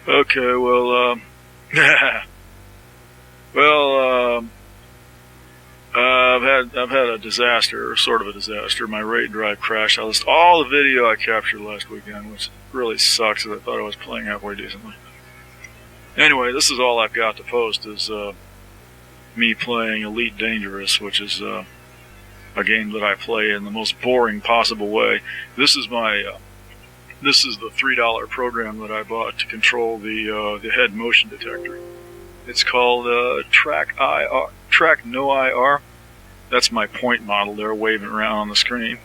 Okay, well, well, I've had a disaster, or sort of a disaster. My raid drive crashed. I lost all the video I captured last weekend, which really sucks because I thought I was playing halfway decently. Anyway, this is all I've got to post is me playing Elite Dangerous, which is a game that I play in the most boring possible way. This is the $3 program that I bought to control the head motion detector. It's called Track No IR. That's my point model there waving around on the screen,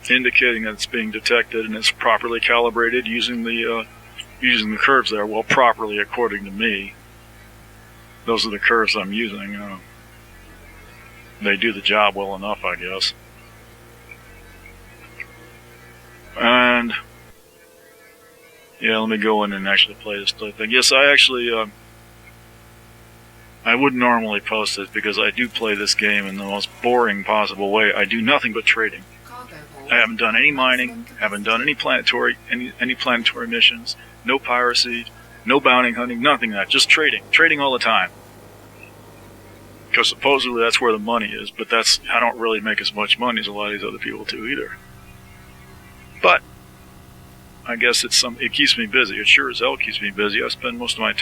indicating that it's being detected and it's properly calibrated using the curves there. Well, properly according to me. Those are the curves I'm using. They do the job well enough, I guess. And yeah, let me go in and actually play this thing. Yes, I actually I wouldn't normally post it because I do play this game in the most boring possible way. I do nothing but trading. I haven't done any mining, haven't done any planetary missions, no piracy, no bounty hunting, nothing of that. Just trading all the time. Because supposedly that's where the money is, but I don't really make as much money as a lot of these other people do either. But I guess it keeps me busy. It sure as hell keeps me busy. I spend most of my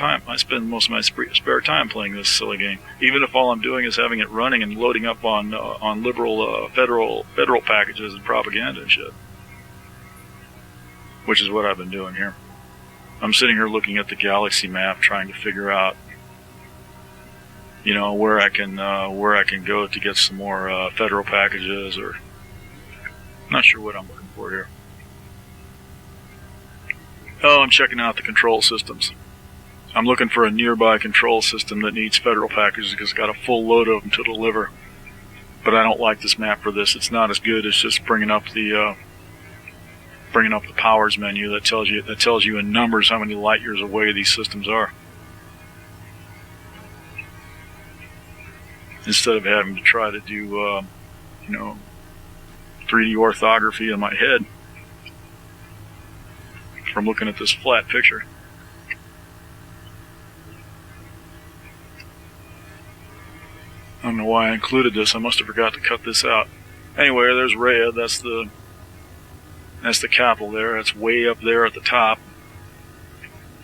spare time playing this silly game, even if all I'm doing is having it running and loading up on liberal federal packages and propaganda and shit, which is what I've been doing here. I'm sitting here looking at the galaxy map, trying to figure out, where I can go to get some more federal packages, or not sure what I'm looking for here. Oh, I'm checking out the control systems. I'm looking for a nearby control system that needs federal packages because it's got a full load of them to deliver. But I don't like this map for this. It's not as good as just bringing up the powers menu that tells you in numbers how many light years away these systems are. Instead of having to try to do 3D orthography in my head from looking at this flat picture. I don't know why I included this. I must have forgot to cut this out. Anyway, there's Rhea. That's the capital there. It's way up there at the top.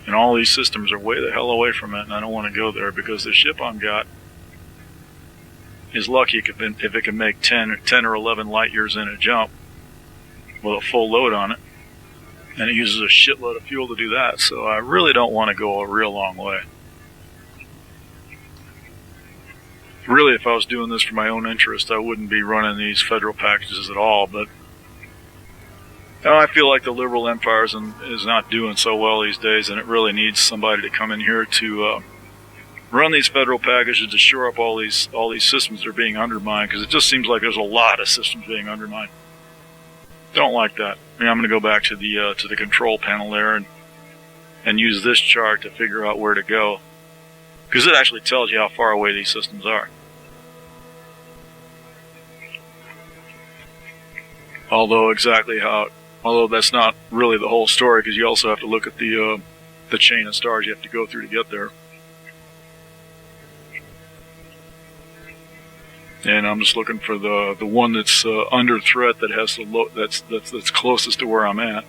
And all these systems are way the hell away from it, and I don't want to go there because the ship I've got is lucky if it can make 10 or 11 light years in a jump with a full load on it. And it uses a shitload of fuel to do that, so I really don't want to go a real long way. Really, if I was doing this for my own interest, I wouldn't be running these federal packages at all, but I feel like the liberal empire is not doing so well these days, and it really needs somebody to come in here to run these federal packages to shore up all these systems that are being undermined, because it just seems like there's a lot of systems being undermined. Don't like that. I'm going to go back to the control panel there and use this chart to figure out where to go, because it actually tells you how far away these systems are. Although that's not really the whole story, because you also have to look at the chain of stars you have to go through to get there. And I'm just looking for the one that's under threat, that has that's closest to where I'm at.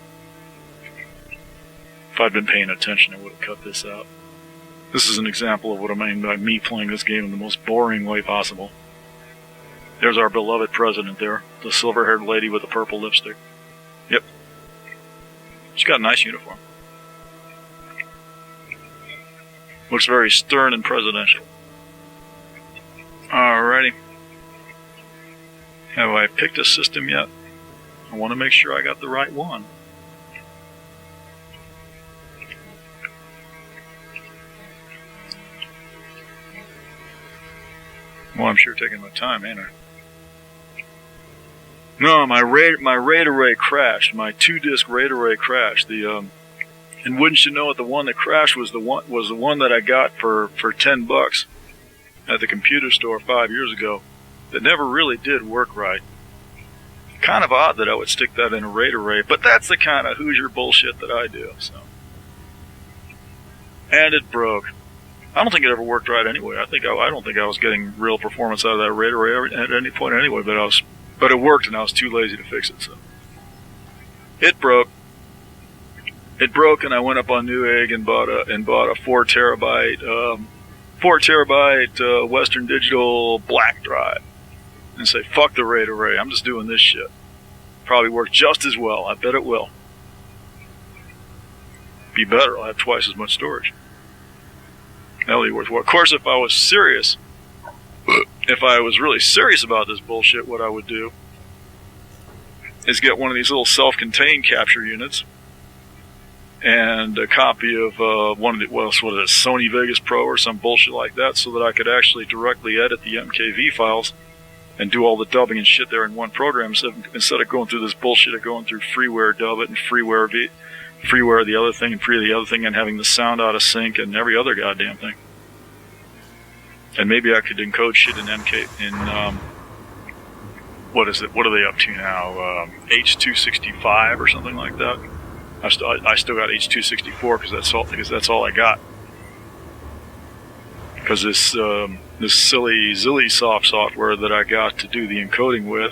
If I'd been paying attention, I would have cut this out. This is an example of what I mean by me playing this game in the most boring way possible. There's our beloved president there, the silver-haired lady with the purple lipstick. Yep. She's got a nice uniform. Looks very stern and presidential. Alrighty. Have I picked a system yet? I want to make sure I got the right one. Well, I'm sure taking my time, ain't I? No, my RAID array crashed. My 2-disc RAID array crashed. And wouldn't you know it, the one that crashed was the one that I got for $10 at the computer store 5 years ago. That never really did work right. Kind of odd that I would stick that in a RAID array, but that's the kind of Hoosier bullshit that I do. So and it broke. I don't think it ever worked right anyway. I don't think I was getting real performance out of that radar array at any point anyway. But it worked, and I was too lazy to fix it. So it broke. It broke, and I went up on Newegg and bought a 4 terabyte Western Digital black drive, and say, fuck the RAID array. I'm just doing this shit. Probably work just as well. I bet it will. Be better. I'll have twice as much storage. That'll be worthwhile. Of course, if I was really serious about this bullshit, what I would do is get one of these little self-contained capture units and a copy of Sony Vegas Pro or some bullshit like that, so that I could actually directly edit the MKV files and do all the dubbing and shit there in one program, instead of going through this bullshit of going through freeware dub it and freeware the other thing and free the other thing, and having the sound out of sync and every other goddamn thing. And maybe I could encode shit in what is it? What are they up to now? H.265 or something like that. I still got H.264 because that's all I got. Because this silly Zilly software that I got to do the encoding with,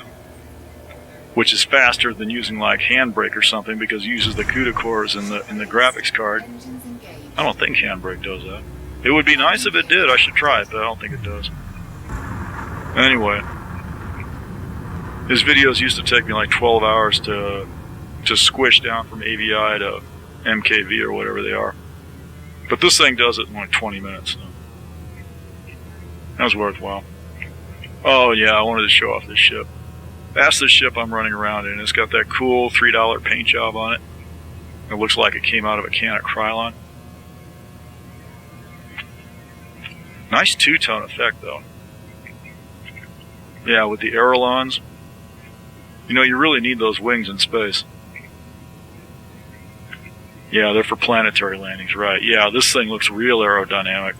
which is faster than using like Handbrake or something, because it uses the CUDA cores in the graphics card. I don't think Handbrake does that. It would be nice if it did. I should try it, but I don't think it does. Anyway, his videos used to take me like 12 hours to squish down from AVI to MKV or whatever they are. But this thing does it in like 20 minutes. So that was worthwhile. Oh yeah, I wanted to show off this ship. That's the ship I'm running around in. It's got that cool $3 paint job on it. It looks like it came out of a can of Krylon. Nice two-tone effect, though. Yeah, with the ailerons. You know, you really need those wings in space. Yeah, they're for planetary landings, right. Yeah, this thing looks real aerodynamic.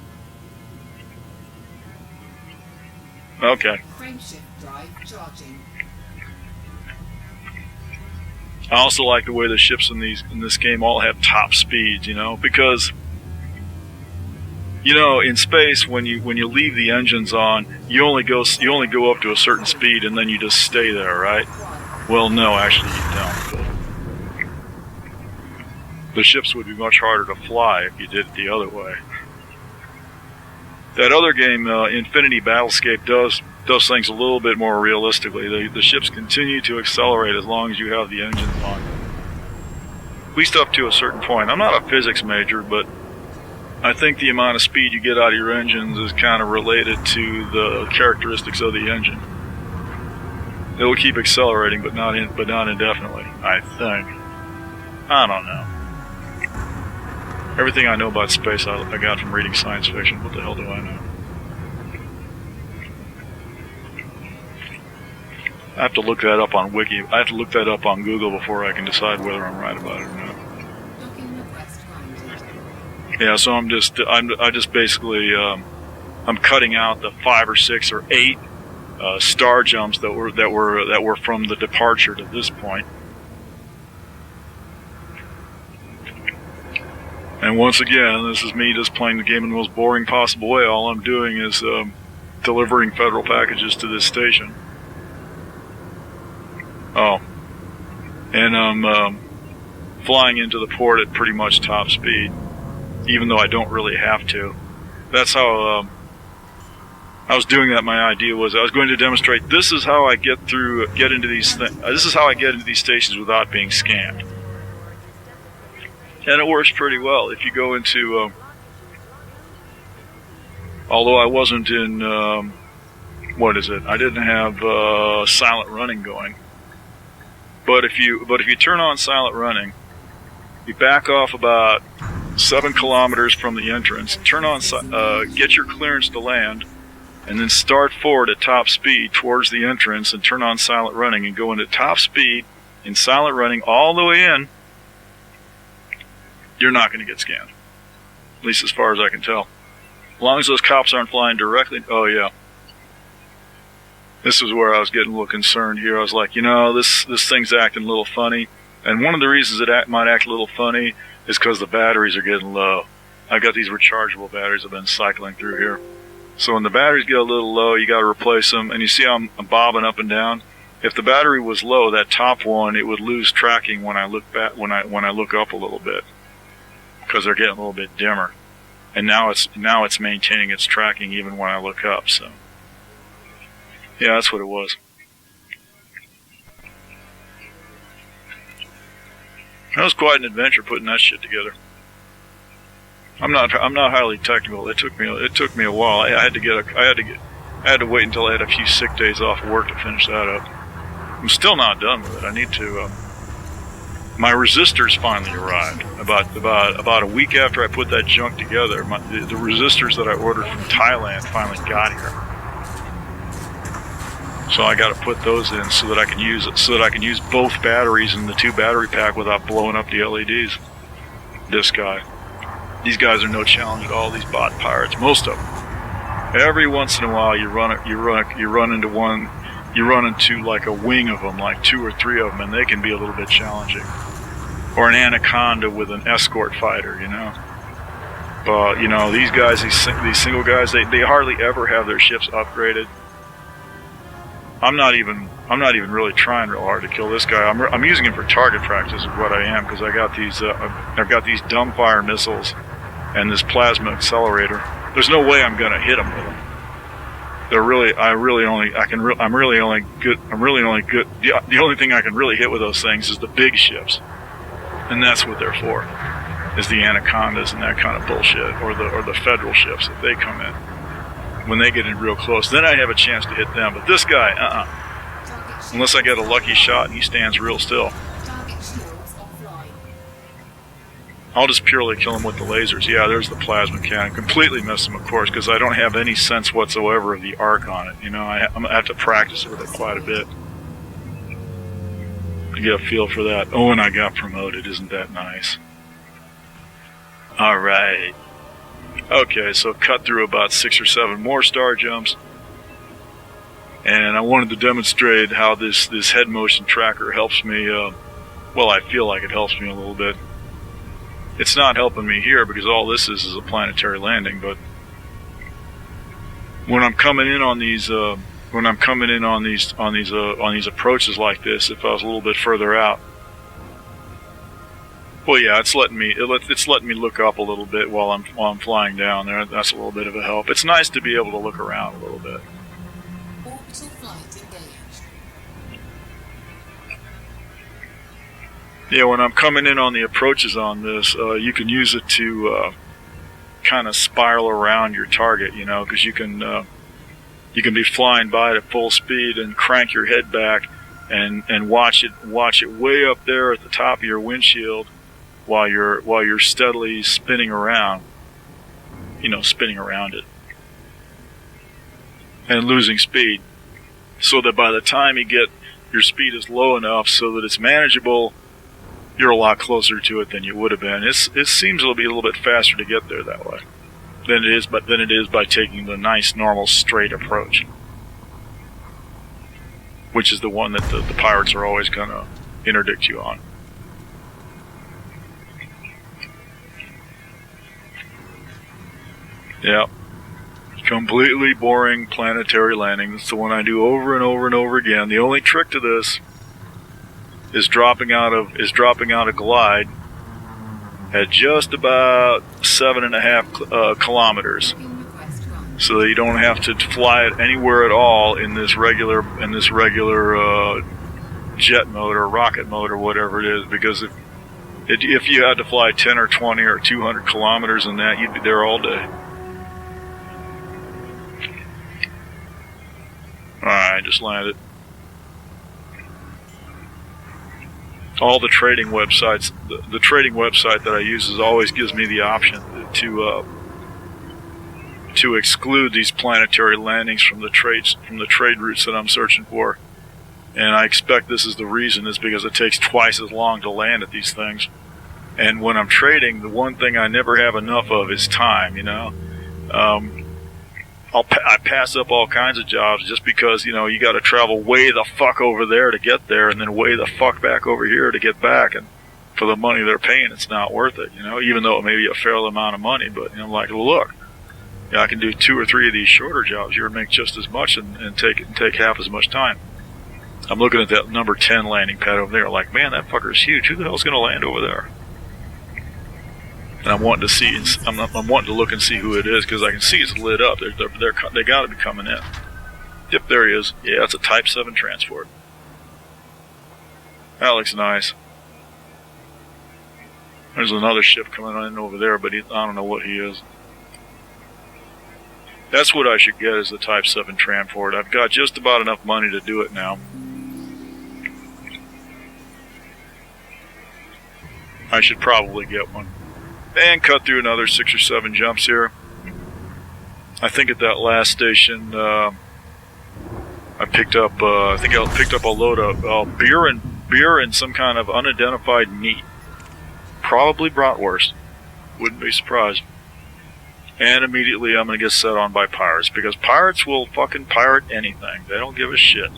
Okay. Frameshift drive charging. I also like the way the ships in this game all have top speeds, you know, because, you know, in space when you leave the engines on, you only go up to a certain speed and then you just stay there, right? Well, no, actually you don't. The ships would be much harder to fly if you did it the other way. That other game, Infinity Battlescape, does things a little bit more realistically. The ships continue to accelerate as long as you have the engines on. At least up to a certain point. I'm not a physics major, but I think the amount of speed you get out of your engines is kind of related to the characteristics of the engine. It'll keep accelerating, but not indefinitely, I think. I don't know. Everything I know about space I got from reading science fiction. What the hell do I know? I have to look that up on Wiki. I have to look that up on Google before I can decide whether I'm right about it or not. Yeah, so I'm just basically I'm cutting out the 5 or 6 or 8 star jumps that were from the departure to this point. And once again, this is me just playing the game in the most boring possible way. All I'm doing is delivering federal packages to this station. Oh, and I'm flying into the port at pretty much top speed, even though I don't really have to. That's how I was doing that. My idea was I was going to demonstrate this is how I get into these stations without being scammed. And it works pretty well. If you go into, although I wasn't in, what is it? I didn't have silent running going. But if you turn on silent running, you back off about 7 kilometers from the entrance, turn on, get your clearance to land, and then start forward at top speed towards the entrance and turn on silent running and go into top speed in silent running all the way in, you're not going to get scanned. At least as far as I can tell. As long as those cops aren't flying directly. Oh, yeah. This is where I was getting a little concerned here. I was like, you know, this thing's acting a little funny. And one of the reasons it might act a little funny is because the batteries are getting low. I've got these rechargeable batteries I've been cycling through here. So when the batteries get a little low, you got to replace them. And you see how I'm bobbing up and down. If the battery was low, that top one, it would lose tracking when I look back, when I look up a little bit, because they're getting a little bit dimmer. And now it's maintaining its tracking even when I look up. So yeah, that's what it was. That was quite an adventure putting that shit together. I'm not highly technical. It took me a while. I had to wait until I had a few sick days off of work to finish that up. I'm still not done with it. I need to. My resistors finally arrived about a week after I put that junk together. The resistors that I ordered from Thailand finally got here. So I got to put those in so that I can use both batteries in the 2 battery pack without blowing up the LEDs. These guys are no challenge at all. These bot pirates, most of them. Every once in a while, you run into like a wing of them, like 2 or 3 of them, and they can be a little bit challenging. Or an anaconda with an escort fighter, you know. But you know, these guys, these single guys, they hardly ever have their ships upgraded. I'm not even really trying real hard to kill this guy. I'm using him for target practice is what I am, because I've got these dumbfire missiles and this plasma accelerator. There's no way I'm gonna hit them with them. The only thing I can really hit with those things is the big ships, and that's what they're for, is the anacondas and that kind of bullshit, or the federal ships if they come in. When they get in real close, then I have a chance to hit them. But this guy, unless I get a lucky shot and he stands real still, I'll just purely kill him with the lasers. Yeah, there's the plasma cannon. Completely miss him, of course, because I don't have any sense whatsoever of the arc on it. You know, I have to practice with it quite a bit to get a feel for that. Oh, and I got promoted. Isn't that nice? All right. Okay, so cut through about 6 or 7 more star jumps, and I wanted to demonstrate how this head motion tracker helps me. Well, I feel like it helps me a little bit. It's not helping me here because all this is a planetary landing. But when I'm coming in on these approaches like this, if I was a little bit further out. Well, yeah, it's letting me look up a little bit while I'm flying down there. That's a little bit of a help. It's nice to be able to look around a little bit. Orbital flight engaged. Yeah, when I'm coming in on the approaches on this, you can use it to kind of spiral around your target, you know, because you can be flying by at full speed and crank your head back and watch it way up there at the top of your windshield. While you're steadily spinning around, you know, spinning around it and losing speed, so that by the time your speed is low enough so that it's manageable, you're a lot closer to it than you would have been. It seems it'll be a little bit faster to get there that way than it is by taking the nice normal straight approach, which is the one that the pirates are always gonna interdict you on. Yeah, completely boring planetary landing. That's the one I do over and over and over again. The only trick to this is dropping out a glide at just about 7.5 kilometers, so that you don't have to fly it anywhere at all in this regular jet mode or rocket mode or whatever it is. Because if you had to fly 10 or 20 or 200 kilometers in that, you'd be there all day. Alright, just landed. All the trading websites, the trading website that I use always gives me the option to exclude these planetary landings from the trade routes that I'm searching for. And I expect this is the reason, is because it takes twice as long to land at these things. And when I'm trading, the one thing I never have enough of is time, you know. I pass up all kinds of jobs just because, you know, you got to travel way the fuck over there to get there, and then way the fuck back over here to get back. And for the money they're paying, it's not worth it, you know, even though it may be a fair amount of money. But, you know, like, look, yeah, I can do 2 or 3 of these shorter jobs here and make just as much and take half as much time. I'm looking at that number 10 landing pad over there, like, man, that fucker's huge. Who the hell's going to land over there? And I'm wanting to see, I'm wanting to look and see who it is, because I can see it's lit up. They got to be coming in. Yep, there he is. Yeah, it's a Type 7 transport. That looks nice. There's another ship coming in over there, but I don't know what he is. That's what I should get, is the Type 7 transport. I've got just about enough money to do it now. I should probably get one. And cut through another 6 or 7 jumps here. I think at that last station, I picked up a load of beer and some kind of unidentified meat. Probably bratwurst. Wouldn't be surprised. And immediately I'm going to get set on by pirates, because pirates will fucking pirate anything. They don't give a shit.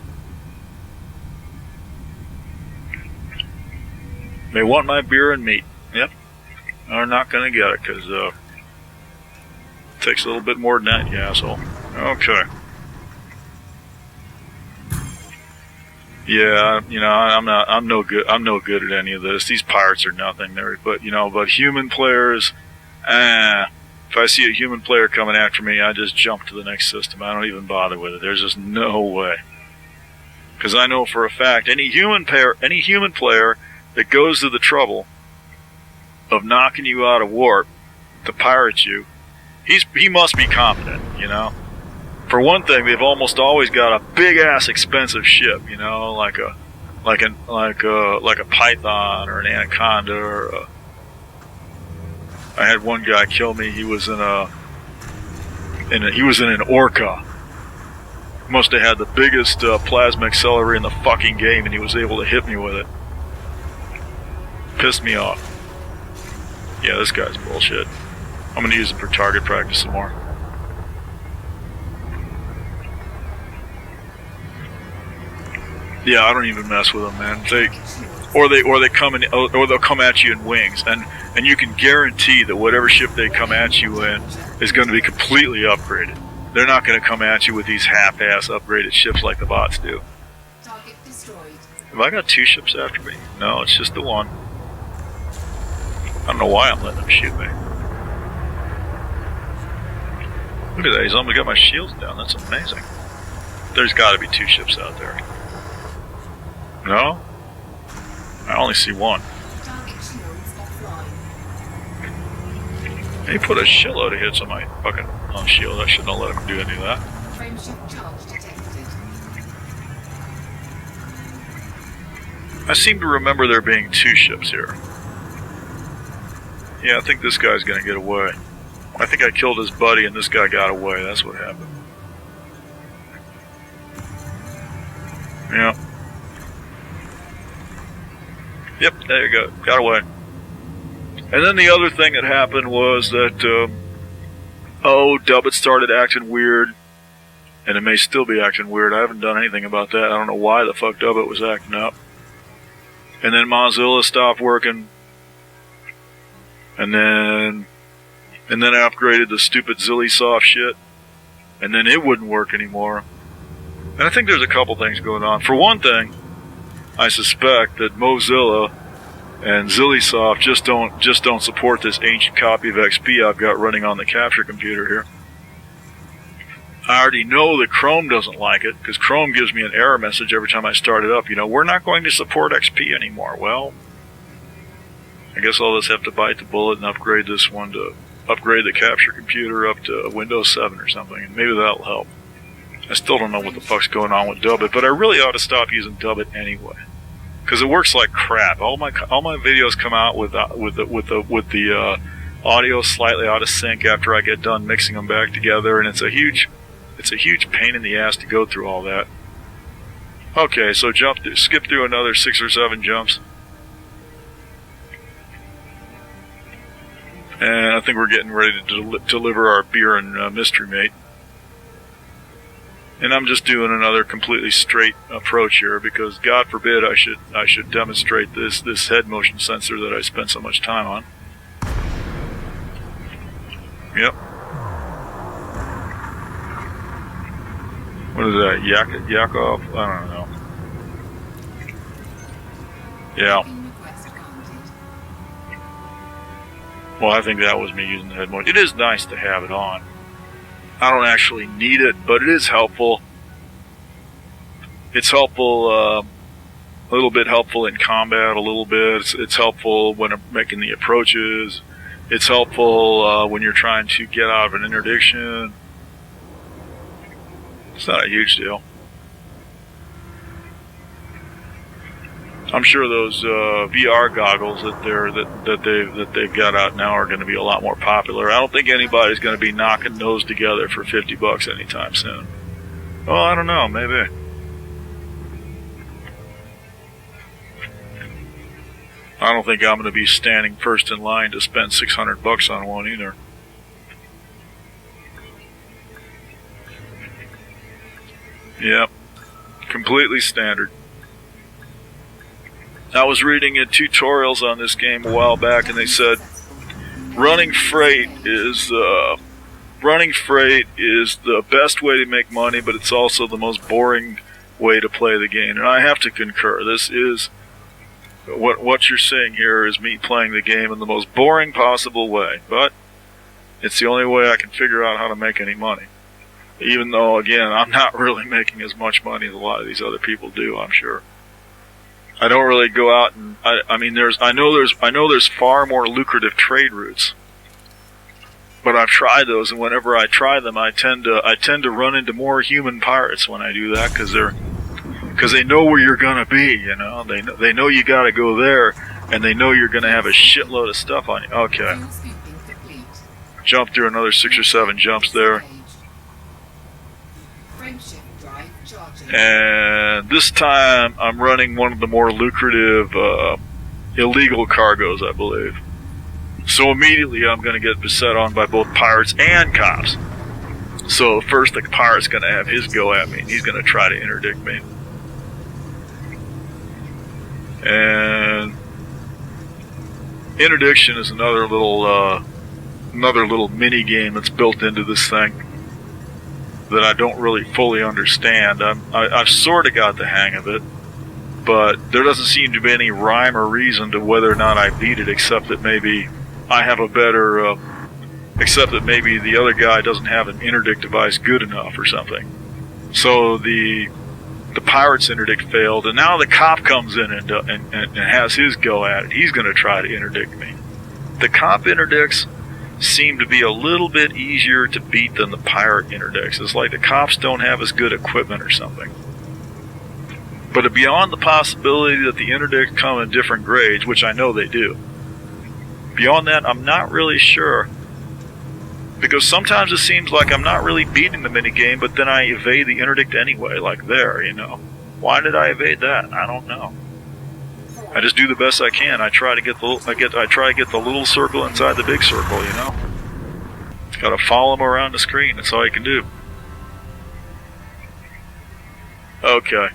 They want my beer and meat. Yep. They're not going to get it, because it takes a little bit more than that, you asshole. Okay. Yeah, you know, I'm no good at any of this. These pirates are nothing. But human players, if I see a human player coming after me, I just jump to the next system. I don't even bother with it. There's just no way. Because I know for a fact, any human player that goes to the trouble of knocking you out of warp to pirate you, he must be competent, you know. For one thing, they've almost always got a big ass expensive ship, you know, like a Python or an Anaconda or a. I had one guy kill me. He was in an Orca. Must have had the biggest plasma accelerator in the fucking game, and he was able to hit me with it. Pissed me off. Yeah, this guy's bullshit. I'm gonna use it for target practice some more. Yeah, I don't even mess with them, man. They'll come at you in wings, and you can guarantee that whatever ship they come at you in is going to be completely upgraded. They're not going to come at you with these half-ass upgraded ships like the bots do. Target destroyed. Have I got 2 ships after me? No, it's just the one. I don't know why I'm letting them shoot me. Look at that, he's almost got my shields down. That's amazing. There's got to be 2 ships out there. No? I only see one. Target shields offline. He put a shitload of hits on my fucking shield. I shouldn't have let him do any of that. Frameshift charge detected. I seem to remember there being 2 ships here. Yeah, I think this guy's gonna get away. I think I killed his buddy and this guy got away. That's what happened. Yeah. Yep, there you go. Got away. And then the other thing that happened was that, Dubbit started acting weird. And it may still be acting weird. I haven't done anything about that. I don't know why the fuck Dubbit was acting up. And then Mozilla stopped working. And then I upgraded the stupid Zillisoft shit. And then it wouldn't work anymore. And I think there's a couple things going on. For one thing, I suspect that Mozilla and Zillisoft just don't support this ancient copy of XP I've got running on the capture computer here. I already know that Chrome doesn't like it, because Chrome gives me an error message every time I start it up. You know, we're not going to support XP anymore. Well, I guess I'll just have to bite the bullet and upgrade this one to upgrade the capture computer up to Windows 7 or something, and maybe that'll help. I still don't know what the fuck's going on with Dubbit, but I really ought to stop using Dubbit anyway, because it works like crap. All my videos come out with the audio slightly out of sync after I get done mixing them back together, and it's a huge pain in the ass to go through all that. Okay, so skip through another 6 or 7 jumps, and I think we're getting ready to deliver our beer and mystery mate. And I'm just doing another completely straight approach here because God forbid I should demonstrate this head motion sensor that I spent so much time on. Yep. What is that? Yakov? I don't know. Yeah. Well, I think that was me using the head motion. It is nice to have it on. I don't actually need it, but it is helpful. It's helpful, a little bit helpful in combat, a little bit. It's helpful when I'm making the approaches. It's helpful when you're trying to get out of an interdiction. It's not a huge deal. I'm sure those VR goggles that they've got out now are going to be a lot more popular. I don't think anybody's going to be knocking those together for $50 anytime soon. Well, I don't know, maybe. I don't think I'm going to be standing first in line to spend $600 on one either. Yep, completely standard. I was reading tutorials on this game a while back, and they said running freight is the best way to make money, but it's also the most boring way to play the game. And I have to concur. This is what you're seeing here is me playing the game in the most boring possible way, but it's the only way I can figure out how to make any money. Even though, again, I'm not really making as much money as a lot of these other people do, I'm sure. I don't really go out and I know there's far more lucrative trade routes, but I've tried those, and whenever I try them, I tend to run into more human pirates when I do that because they know where you're gonna be. You know, they know you gotta go there, and they know you're gonna have a shitload of stuff on you. Okay, jump through another 6 or 7 jumps there. And this time I'm running one of the more lucrative illegal cargoes, I believe. So immediately I'm going to get beset on by both pirates and cops. So first the pirate's going to have his go at me, and he's going to try to interdict me. And interdiction is another little mini game that's built into this thing that I don't really fully understand. I've sort of got the hang of it, but there doesn't seem to be any rhyme or reason to whether or not I beat it, except that maybe I have a better, except that maybe the other guy doesn't have an interdict device good enough or something. So the pirate's interdict failed, and now the cop comes in and has his go at it. He's going to try to interdict me. The cop interdicts seem to be a little bit easier to beat than the pirate interdicts. It's like the cops don't have as good equipment or something. But beyond the possibility that the interdicts come in different grades, which I know they do, beyond that, I'm not really sure. Because sometimes it seems like I'm not really beating the minigame, but then I evade the interdict anyway, like there, you know. Why did I evade that? I don't know. I just do the best I can. I try to get the little circle inside the big circle, you know. Got to follow them around the screen. That's all you can do. Okay.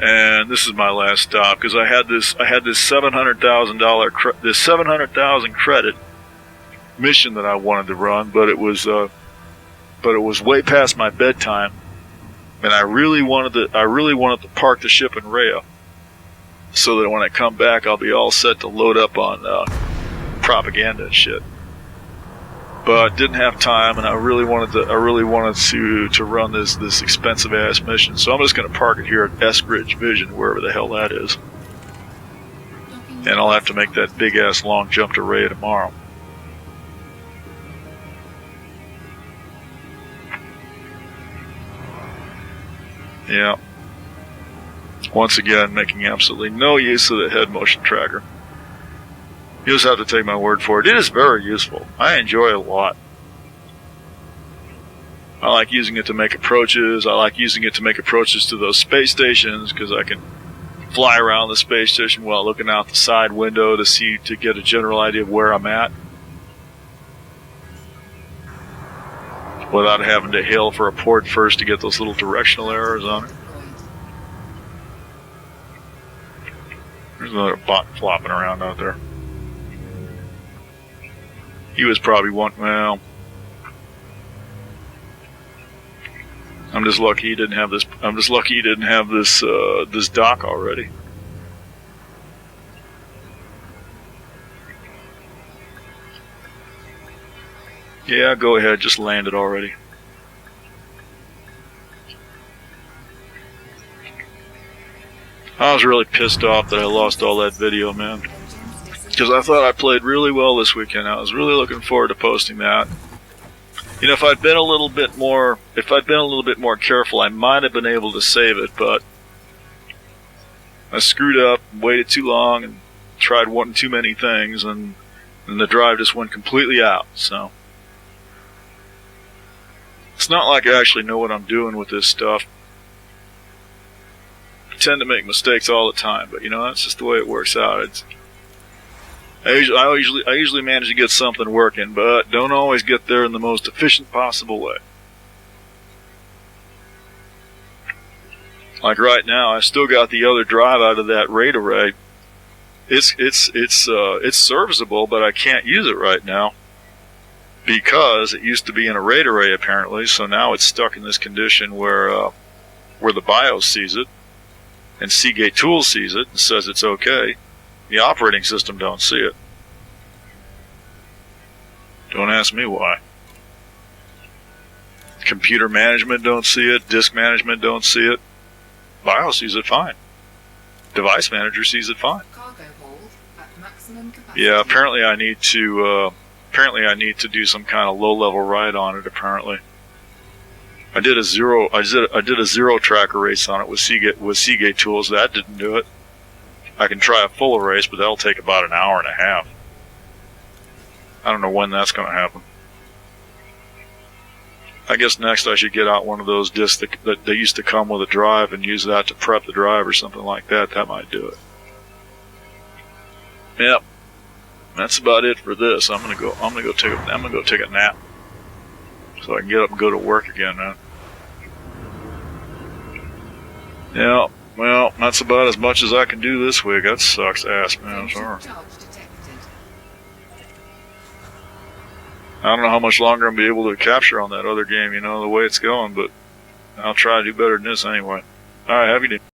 And this is my last stop because I had this $700,000 credit mission that I wanted to run, but it was way past my bedtime, and I really wanted to park the ship in Rhea, so that when I come back, I'll be all set to load up on propaganda and shit. But didn't have time, and I really wanted to run this expensive ass mission. So I'm just going to park it here at Eskridge Vision, wherever the hell that is, and I'll have to make that big ass long jump to Rhea tomorrow. Yeah. Once again, making absolutely no use of the head motion tracker. You just have to take my word for it. It is very useful. I enjoy it a lot. I like using it to make approaches. I like using it to make approaches to those space stations because I can fly around the space station while looking out the side window to get a general idea of where I'm at. without having to hail for a port first to get those little directional errors on it. There's another bot flopping around out there. He was probably well, I'm just lucky he didn't have this. I'm just lucky he didn't have this this dock already. Yeah, go ahead. Just land it already. I was really pissed off that I lost all that video, man. Because I thought I played really well this weekend. I was really looking forward to posting that. You know, if I'd been a little bit more careful, I might have been able to save it, but I screwed up, waited too long, and tried one too many things, and the drive just went completely out. So it's not like I actually know what I'm doing with this stuff. I tend to make mistakes all the time, but you know, that's just the way it works out. I usually manage to get something working, but don't always get there in the most efficient possible way. Like right now, I still got the other drive out of that RAID array. It's serviceable, but I can't use it right now because it used to be in a RAID array apparently. So now it's stuck in this condition where the BIOS sees it and Seagate Tools sees it and says it's okay. The operating system don't see it. Don't ask me why. Computer management don't see it. Disk management don't see it. BIOS sees it fine. Device manager sees it fine. Cargo hold at maximum capacity. Yeah, apparently I need to do some kind of low-level write on it. Apparently, I did a zero track erase on it with Seagate Tools. That didn't do it. I can try a full erase, but that'll take about an hour and a half. I don't know when that's going to happen. I guess next I should get out one of those disks that they used to come with a drive and use that to prep the drive or something like that. That might do it. Yep. That's about it for this. I'm gonna go take a nap so I can get up and go to work again, man. Yeah. Well, that's about as much as I can do this week. That sucks ass, man. Sorry. I don't know how much longer I'm going to be able to capture on that other game, you know, the way it's going, but I'll try to do better than this anyway. Alright, have a good day.